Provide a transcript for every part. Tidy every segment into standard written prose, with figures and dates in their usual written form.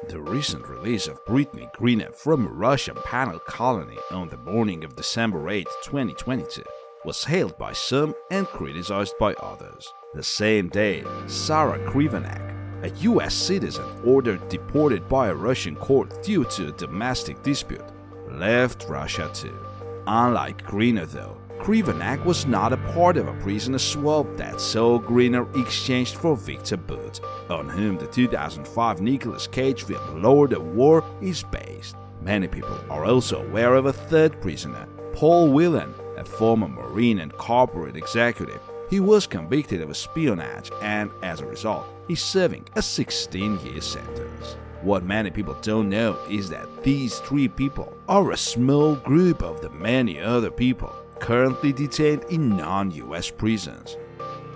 The recent release of Brittney Griner from a Russian penal colony on the morning of December 8, 2022 was hailed by some and criticized by others. The same day, Sarah Krivanek, a U.S. citizen ordered deported by a Russian court due to a domestic dispute, left Russia too. Unlike Griner though, Krivanek was not a part of a prisoner swap that saw Griner exchanged for Viktor Bout, on whom the 2005 Nicolas Cage film Lord of War is based. Many people are also aware of a third prisoner, Whelan, a former Marine and corporate executive. He was convicted of espionage and, as a result, is serving a 16-year sentence. What many people don't know is that these three people are a small group of the many other people currently detained in non-U.S. prisons.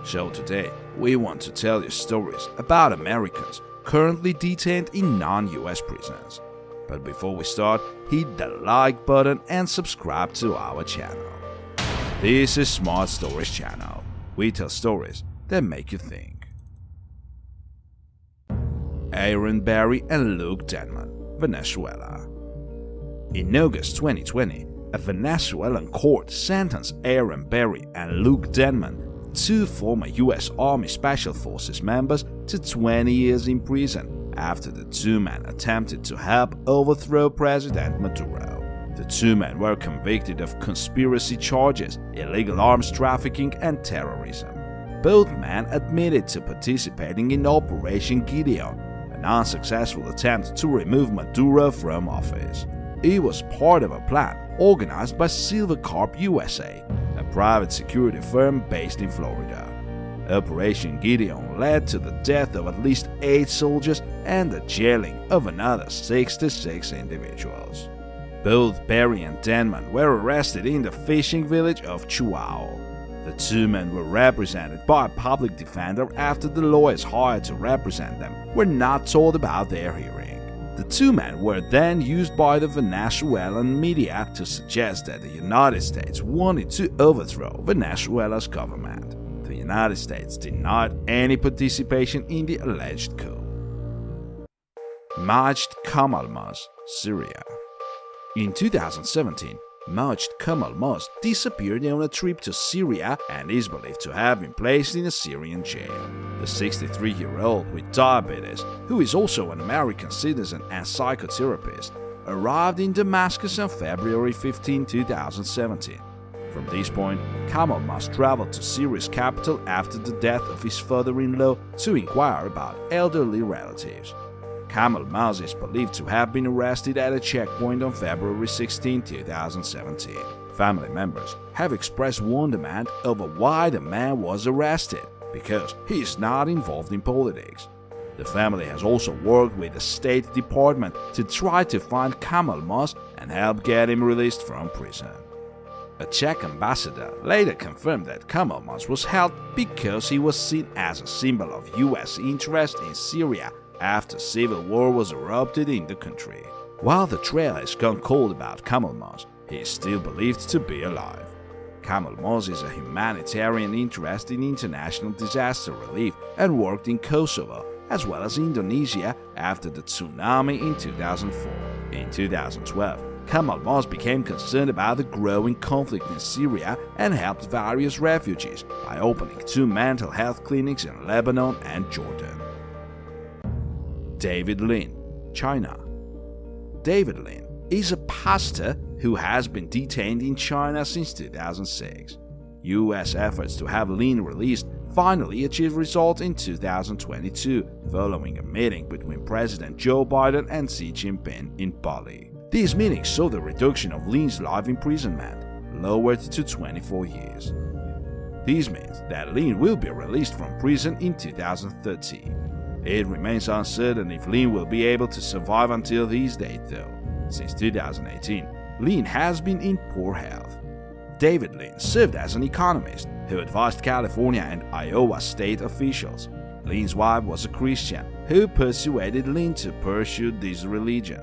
So today, we want to tell you stories about Americans currently detained in non-U.S. prisons. But before we start, hit the like button and subscribe to our channel. This is Smart Stories channel. We tell stories that make you think. Aaron Berry and Luke Denman, Venezuela. In August 2020, a Venezuelan court sentenced Aaron Berry and Luke Denman, two former U.S. Army Special Forces members, to 20 years in prison after the two men attempted to help overthrow President Maduro. The two men were convicted of conspiracy charges, illegal arms trafficking, and terrorism. Both men admitted to participating in Operation Gideon, an unsuccessful attempt to remove Maduro from office. It was part of a plan organized by Silvercarp USA, a private security firm based in Florida. Operation Gideon led to the death of at least 8 soldiers and the jailing of another 66 individuals. Both Berry and Denman were arrested in the fishing village of Chihuahua. The two men were represented by a public defender after the lawyers hired to represent them were not told about their hearing. The two men were then used by the Venezuelan media to suggest that the United States wanted to overthrow Venezuela's government. The United States denied any participation in the alleged coup. Majd Kamalmaz, Syria. In 2017, Majd Kamalmaz disappeared on a trip to Syria and is believed to have been placed in a Syrian jail. The 63-year-old with diabetes, who is also an American citizen and psychotherapist, arrived in Damascus on February 15, 2017. From this point, Kamalmaz traveled to Syria's capital after the death of his father-in-law to inquire about elderly relatives. Kamalmaz is believed to have been arrested at a checkpoint on February 16, 2017. Family members have expressed wonderment over why the man was arrested, because he is not involved in politics. The family has also worked with the State Department to try to find Kamalmaz and help get him released from prison. A Czech ambassador later confirmed that Kamalmaz was held because he was seen as a symbol of U.S. interest in Syria after civil war was erupted in the country. While the trail has gone cold about Kamalmaz, he is still believed to be alive. Kamalmaz is a humanitarian interest in international disaster relief and worked in Kosovo as well as Indonesia after the tsunami in 2004. In 2012, Kamalmaz became concerned about the growing conflict in Syria and helped various refugees by opening 2 mental health clinics in Lebanon and Jordan. David Lin, China. David Lin is a pastor who has been detained in China since 2006. U.S. efforts to have Lin released finally achieved results in 2022 following a meeting between President Joe Biden and Xi Jinping in Bali. These meetings saw the reduction of Lin's life imprisonment, lowered to 24 years. This means that Lin will be released from prison in 2013. It remains uncertain if Lin will be able to survive until this date though. Since 2018, Lin has been in poor health. David Lin served as an economist who advised California and Iowa state officials. Lin's wife was a Christian who persuaded Lin to pursue this religion.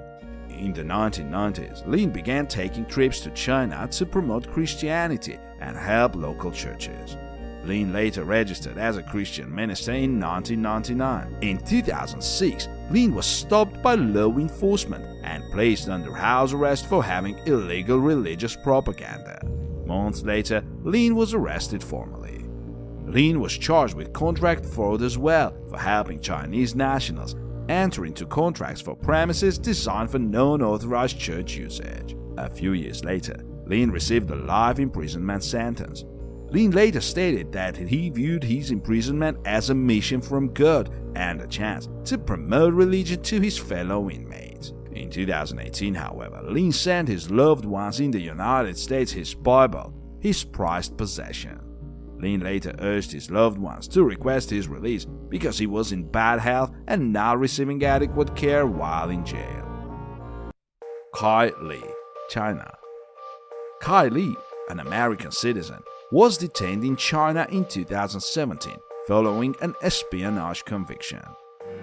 In the 1990s, Lin began taking trips to China to promote Christianity and help local churches. Lin later registered as a Christian minister in 1999. In 2006, Lin was stopped by law enforcement and placed under house arrest for having illegal religious propaganda. Months later, Lin was arrested formally. Lin was charged with contract fraud as well for helping Chinese nationals enter into contracts for premises designed for non-authorized church usage. A few years later, Lin received a life imprisonment sentence. Lin later stated that he viewed his imprisonment as a mission from God and a chance to promote religion to his fellow inmates. In 2018, however, Lin sent his loved ones in the United States his Bible, his prized possession. Lin later urged his loved ones to request his release because he was in bad health and not receiving adequate care while in jail. Kai Li, China. Kai Li, an American citizen, was detained in China in 2017 following an espionage conviction.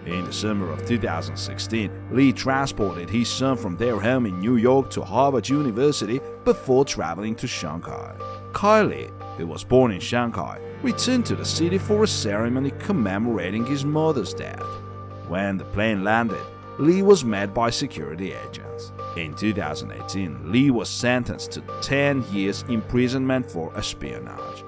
In the summer of 2016, Li transported his son from their home in New York to Harvard University before traveling to Shanghai. Kai Li, who was born in Shanghai, returned to the city for a ceremony commemorating his mother's death. When the plane landed, Li was met by security agents. In 2018, Li was sentenced to 10 years imprisonment for espionage.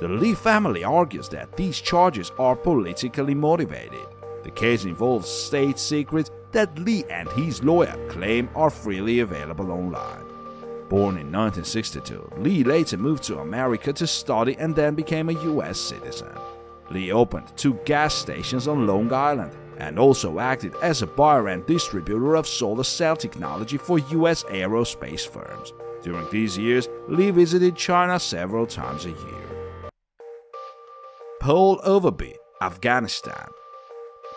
The Li family argues that these charges are politically motivated. The case involves state secrets that Li and his lawyer claim are freely available online. Born in 1962, Li later moved to America to study and then became a U.S. citizen. Li opened 2 gas stations on Long Island and also acted as a buyer and distributor of solar cell technology for U.S. aerospace firms. During these years, Li visited China several times a year. Paul Overby, Afghanistan.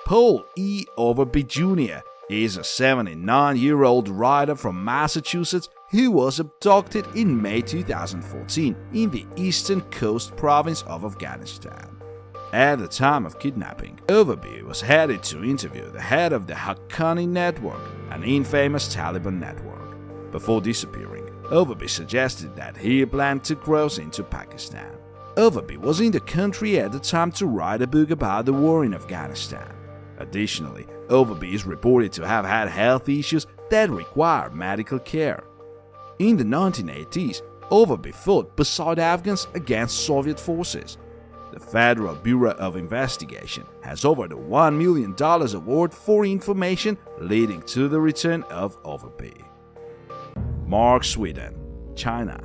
Paul E. Overby Jr. is a 79-year-old writer from Massachusetts who was abducted in May 2014 in the eastern coast province of Afghanistan. At the time of kidnapping, Overby was headed to interview the head of the Haqqani network, an infamous Taliban network. Before disappearing, Overby suggested that he planned to cross into Pakistan. Overby was in the country at the time to write a book about the war in Afghanistan. Additionally, Overby is reported to have had health issues that require medical care. In the 1980s, Overby fought beside Afghans against Soviet forces. The Federal Bureau of Investigation has offered a $1 million award for information leading to the return of Overby. Mark Sweden, China.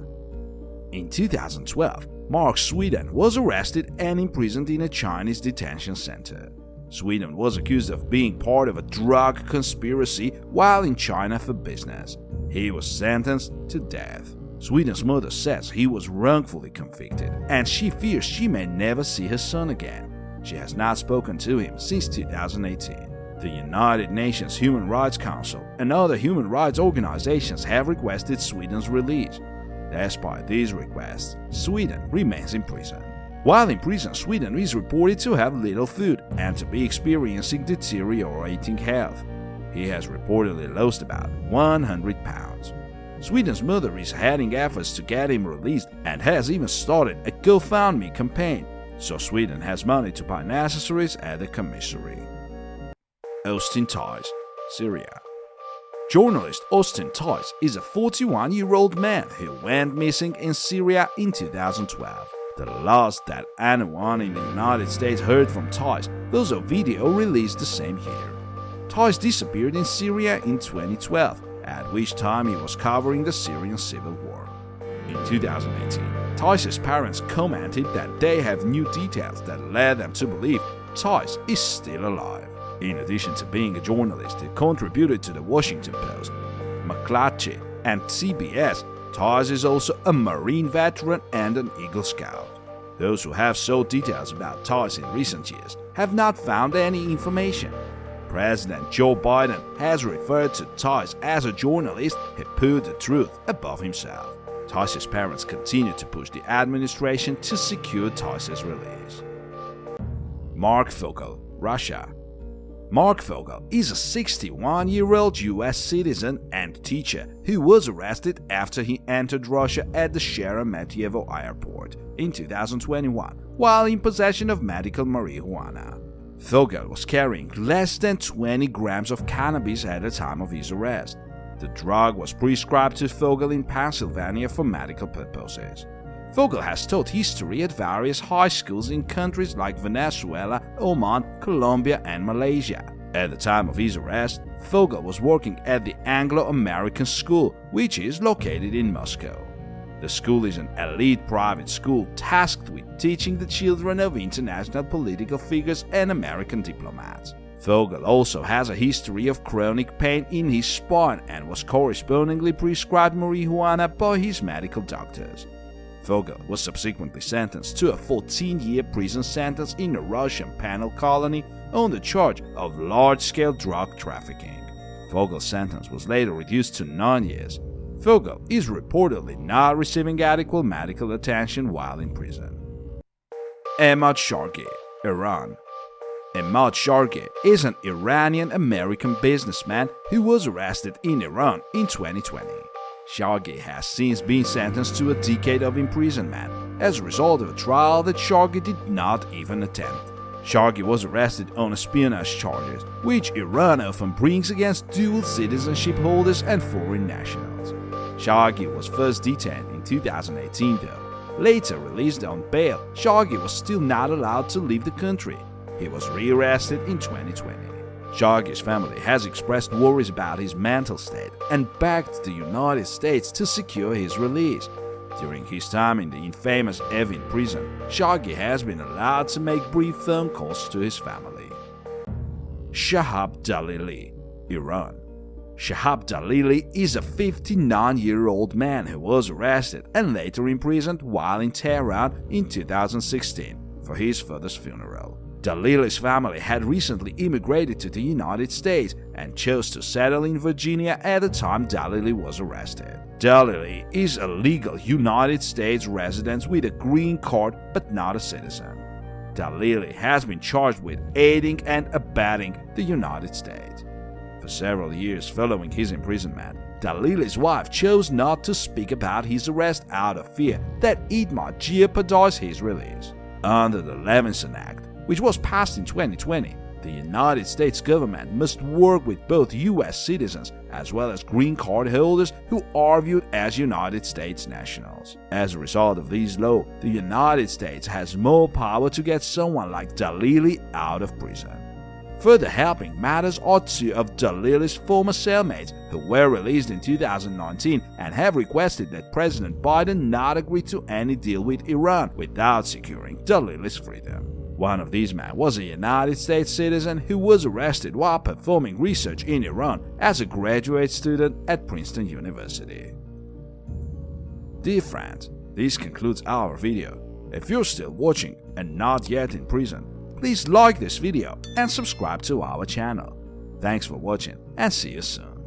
In 2012, Mark Sweden was arrested and imprisoned in a Chinese detention center. Sweden was accused of being part of a drug conspiracy while in China for business. He was sentenced to death. Sweden's mother says he was wrongfully convicted, and she fears she may never see her son again. She has not spoken to him since 2018. The United Nations Human Rights Council and other human rights organizations have requested Sweden's release. Despite these requests, Sweden remains in prison. While in prison, Sweden is reported to have little food and to be experiencing deteriorating health. He has reportedly lost about 100 pounds. Sweden's mother is heading efforts to get him released and has even started a GoFundMe campaign, so Sweden has money to buy necessaries at the commissary. Austin Tice, Syria. Journalist Austin Tice is a 41-year-old man who went missing in Syria in 2012. The last that anyone in the United States heard from Tice was a video released the same year. Tice disappeared in Syria in 2012, at which time he was covering the Syrian civil war. In 2018, Tice's parents commented that they have new details that led them to believe Tice is still alive. In addition to being a journalist who contributed to the Washington Post, McClatchy, and CBS, Tice is also a Marine veteran and an Eagle Scout. Those who have sought details about Tice in recent years have not found any information. President Joe Biden has referred to Tice as a journalist who put the truth above himself. Tice's parents continue to push the administration to secure Tice's release. Mark Fogel, Russia. Mark Fogel is a 61-year-old U.S. citizen and teacher who was arrested after he entered Russia at the Sheremetyevo airport in 2021 while in possession of medical marijuana. Fogel was carrying less than 20 grams of cannabis at the time of his arrest. The drug was prescribed to Fogel in Pennsylvania for medical purposes. Fogel has taught history at various high schools in countries like Venezuela, Oman, Colombia, and Malaysia. At the time of his arrest, Fogel was working at the Anglo-American School, which is located in Moscow. The school is an elite private school tasked with teaching the children of international political figures and American diplomats. Fogel also has a history of chronic pain in his spine and was correspondingly prescribed marijuana by his medical doctors. Fogel was subsequently sentenced to a 14-year prison sentence in a Russian penal colony on the charge of large-scale drug trafficking. Fogel's sentence was later reduced to 9 years. Fogel is reportedly not receiving adequate medical attention while in prison. Ahmad Shargi, Iran. Ahmad Shargi is an Iranian-American businessman who was arrested in Iran in 2020. Shargi has since been sentenced to a decade of imprisonment as a result of a trial that Shargi did not even attend. Shargi was arrested on espionage charges, which Iran often brings against dual citizenship holders and foreign nationals. Shargi was first detained in 2018 though. Later released on bail, Shargi was still not allowed to leave the country. He was rearrested in 2020. Shargi's family has expressed worries about his mental state and begged the United States to secure his release. During his time in the infamous Evin prison, Shargi has been allowed to make brief phone calls to his family. Shahab Dalili, Iran. Shahab Dalili is a 59-year-old man who was arrested and later imprisoned while in Tehran in 2016 for his father's funeral. Dalili's family had recently immigrated to the United States and chose to settle in Virginia at the time Dalili was arrested. Dalili is a legal United States resident with a green card but not a citizen. Dalili has been charged with aiding and abetting the United States. For several years following his imprisonment, Dalili's wife chose not to speak about his arrest out of fear that it might jeopardize his release. Under the Levinson Act, which was passed in 2020, the United States government must work with both U.S. citizens as well as green card holders who are viewed as United States nationals. As a result of this law, the United States has more power to get someone like Dalili out of prison. Further helping matters are two of Dalili's former cellmates who were released in 2019 and have requested that President Biden not agree to any deal with Iran without securing Dalili's freedom. One of these men was a United States citizen who was arrested while performing research in Iran as a graduate student at Princeton University. Dear friends, this concludes our video. If you're still watching and not yet in prison, please like this video and subscribe to our channel. Thanks for watching and see you soon.